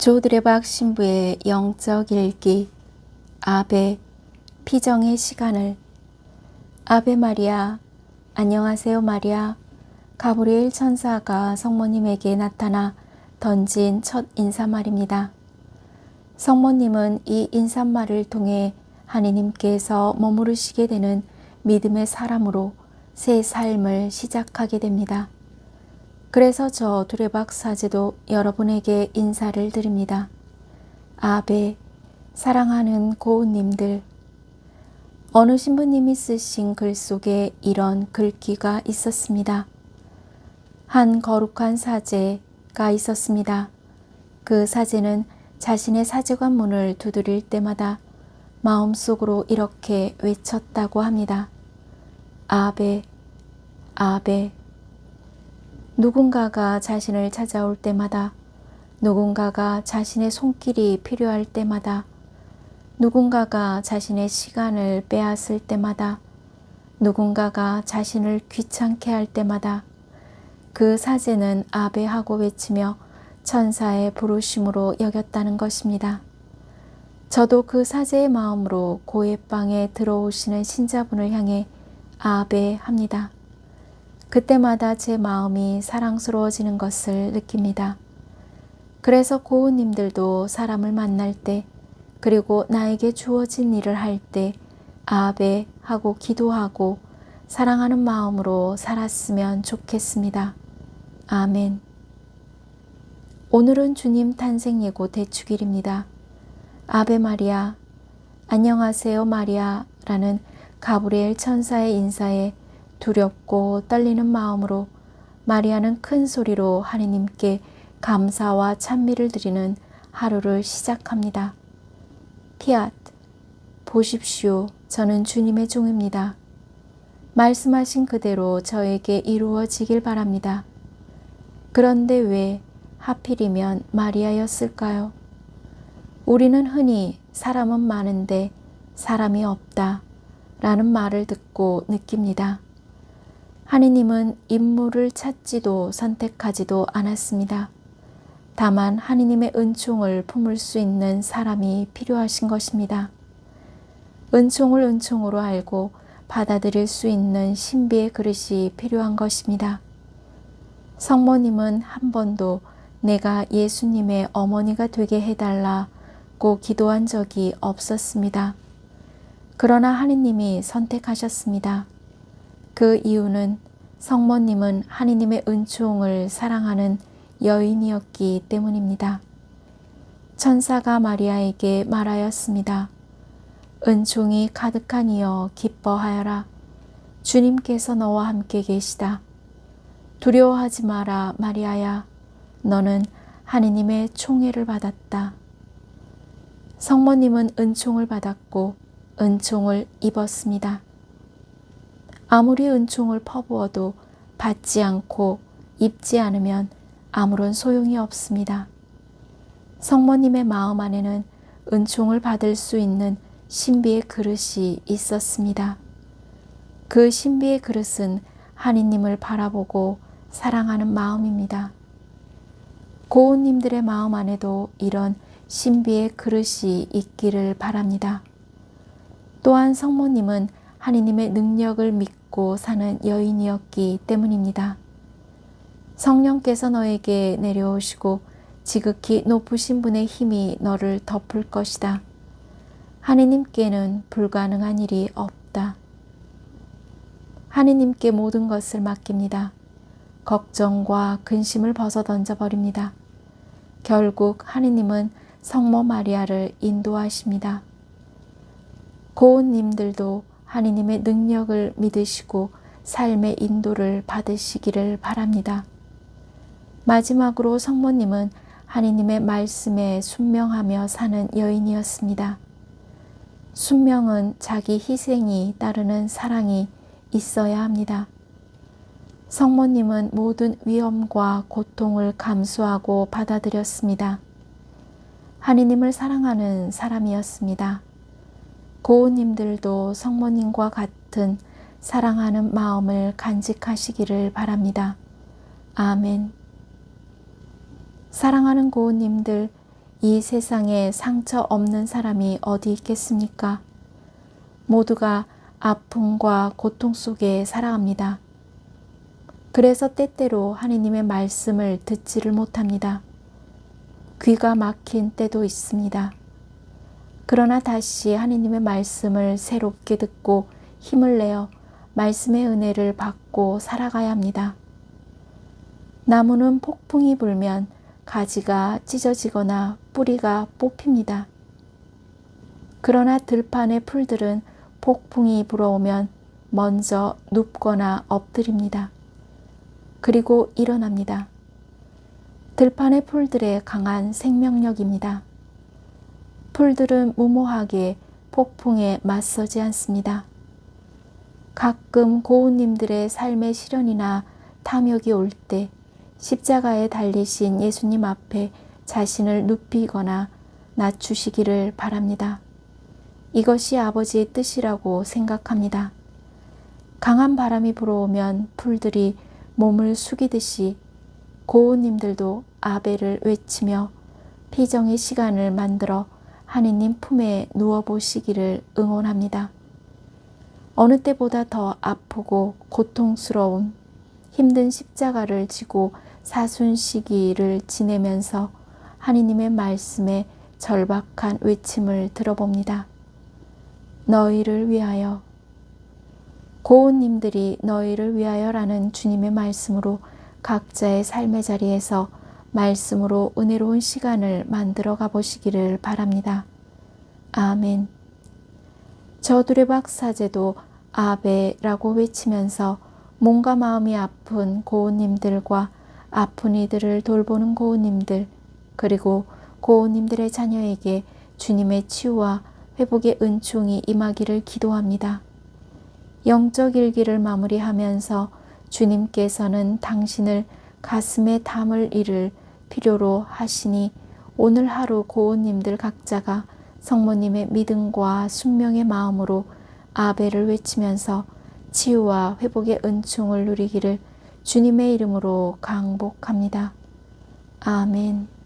조드레박 신부의 영적 일기. 아베, 피정의 시간을. 아베 마리아, 안녕하세요 마리아. 가브리엘 천사가 성모님에게 나타나 던진 첫 인사말입니다. 성모님은 이 인사말을 통해 하느님께서 머무르시게 되는 믿음의 사람으로 새 삶을 시작하게 됩니다. 그래서 저 두레박 사제도 여러분에게 인사를 드립니다. 아베, 사랑하는 고운님들. 어느 신부님이 쓰신 글 속에 이런 글귀가 있었습니다. 한 거룩한 사제가 있었습니다. 그 사제는 자신의 사제관 문을 두드릴 때마다 마음속으로 이렇게 외쳤다고 합니다. 아베, 아베. 누군가가 자신을 찾아올 때마다, 누군가가 자신의 손길이 필요할 때마다, 누군가가 자신의 시간을 빼앗을 때마다, 누군가가 자신을 귀찮게 할 때마다 그 사제는 아베 하고 외치며 천사의 부르심으로 여겼다는 것입니다. 저도 그 사제의 마음으로 고해방에 들어오시는 신자분을 향해 아베 합니다. 그때마다 제 마음이 사랑스러워지는 것을 느낍니다. 그래서 고운님들도 사람을 만날 때, 그리고 나에게 주어진 일을 할 때 아베 하고 기도하고 사랑하는 마음으로 살았으면 좋겠습니다. 아멘. 오늘은 주님 탄생 예고 대축일입니다. 아베 마리아, 안녕하세요 마리아 라는 가브리엘 천사의 인사에 두렵고 떨리는 마음으로 마리아는 큰 소리로 하느님께 감사와 찬미를 드리는 하루를 시작합니다. 피앗, 보십시오. 저는 주님의 종입니다. 말씀하신 그대로 저에게 이루어지길 바랍니다. 그런데 왜 하필이면 마리아였을까요? 우리는 흔히 사람은 많은데 사람이 없다 라는 말을 듣고 느낍니다. 하느님은 인물을 찾지도 선택하지도 않았습니다. 다만 하느님의 은총을 품을 수 있는 사람이 필요하신 것입니다. 은총을 은총으로 알고 받아들일 수 있는 신비의 그릇이 필요한 것입니다. 성모님은 한 번도 내가 예수님의 어머니가 되게 해달라고 기도한 적이 없었습니다. 그러나 하느님이 선택하셨습니다. 그 이유는 성모님은 하느님의 은총을 사랑하는 여인이었기 때문입니다. 천사가 마리아에게 말하였습니다. 은총이 가득한 이여 기뻐하여라. 주님께서 너와 함께 계시다. 두려워하지 마라 마리아야. 너는 하느님의 총애를 받았다. 성모님은 은총을 받았고 은총을 입었습니다. 아무리 은총을 퍼부어도 받지 않고 입지 않으면 아무런 소용이 없습니다. 성모님의 마음 안에는 은총을 받을 수 있는 신비의 그릇이 있었습니다. 그 신비의 그릇은 하느님을 바라보고 사랑하는 마음입니다. 고운님들의 마음 안에도 이런 신비의 그릇이 있기를 바랍니다. 또한 성모님은 하느님의 능력을 믿고 사는 여인이었기 때문입니다. 성령께서 너에게 내려오시고 지극히 높으신 분의 힘이 너를 덮을 것이다. 하느님께는 불가능한 일이 없다. 하느님께 모든 것을 맡깁니다. 걱정과 근심을 벗어던져 버립니다. 결국 하느님은 성모 마리아를 인도하십니다. 고운님들도 하느님의 능력을 믿으시고 삶의 인도를 받으시기를 바랍니다. 마지막으로 성모님은 하느님의 말씀에 순명하며 사는 여인이었습니다. 순명은 자기 희생이 따르는 사랑이 있어야 합니다. 성모님은 모든 위험과 고통을 감수하고 받아들였습니다. 하느님을 사랑하는 사람이었습니다. 고운님들도 성모님과 같은 사랑하는 마음을 간직하시기를 바랍니다. 아멘. 사랑하는 고운님들, 이 세상에 상처 없는 사람이 어디 있겠습니까? 모두가 아픔과 고통 속에 살아갑니다. 그래서 때때로 하느님의 말씀을 듣지를 못합니다. 귀가 막힌 때도 있습니다. 그러나 다시 하느님의 말씀을 새롭게 듣고 힘을 내어 말씀의 은혜를 받고 살아가야 합니다. 나무는 폭풍이 불면 가지가 찢어지거나 뿌리가 뽑힙니다. 그러나 들판의 풀들은 폭풍이 불어오면 먼저 눕거나 엎드립니다. 그리고 일어납니다. 들판의 풀들의 강한 생명력입니다. 풀들은 무모하게 폭풍에 맞서지 않습니다. 가끔 고운님들의 삶의 시련이나 탐욕이 올 때 십자가에 달리신 예수님 앞에 자신을 눕히거나 낮추시기를 바랍니다. 이것이 아버지의 뜻이라고 생각합니다. 강한 바람이 불어오면 풀들이 몸을 숙이듯이 고운님들도 아벨을 외치며 피정의 시간을 만들어 하느님 품에 누워보시기를 응원합니다. 어느 때보다 더 아프고 고통스러운 힘든 십자가를 지고 사순 시기를 지내면서 하느님의 말씀에 절박한 외침을 들어봅니다. 너희를 위하여, 고운님들이 너희를 위하여라는 주님의 말씀으로 각자의 삶의 자리에서 말씀으로 은혜로운 시간을 만들어 가보시기를 바랍니다. 아멘. 저두레박 사제도 아베라고 외치면서 몸과 마음이 아픈 고운님들과 아픈 이들을 돌보는 고운님들, 그리고 고운님들의 자녀에게 주님의 치유와 회복의 은총이 임하기를 기도합니다. 영적 일기를 마무리하면서 주님께서는 당신을 가슴에 담을 일을 필요로 하시니 오늘 하루 고운님들 각자가 성모님의 믿음과 순명의 마음으로 아벨을 외치면서 치유와 회복의 은총을 누리기를 주님의 이름으로 강복합니다. 아멘.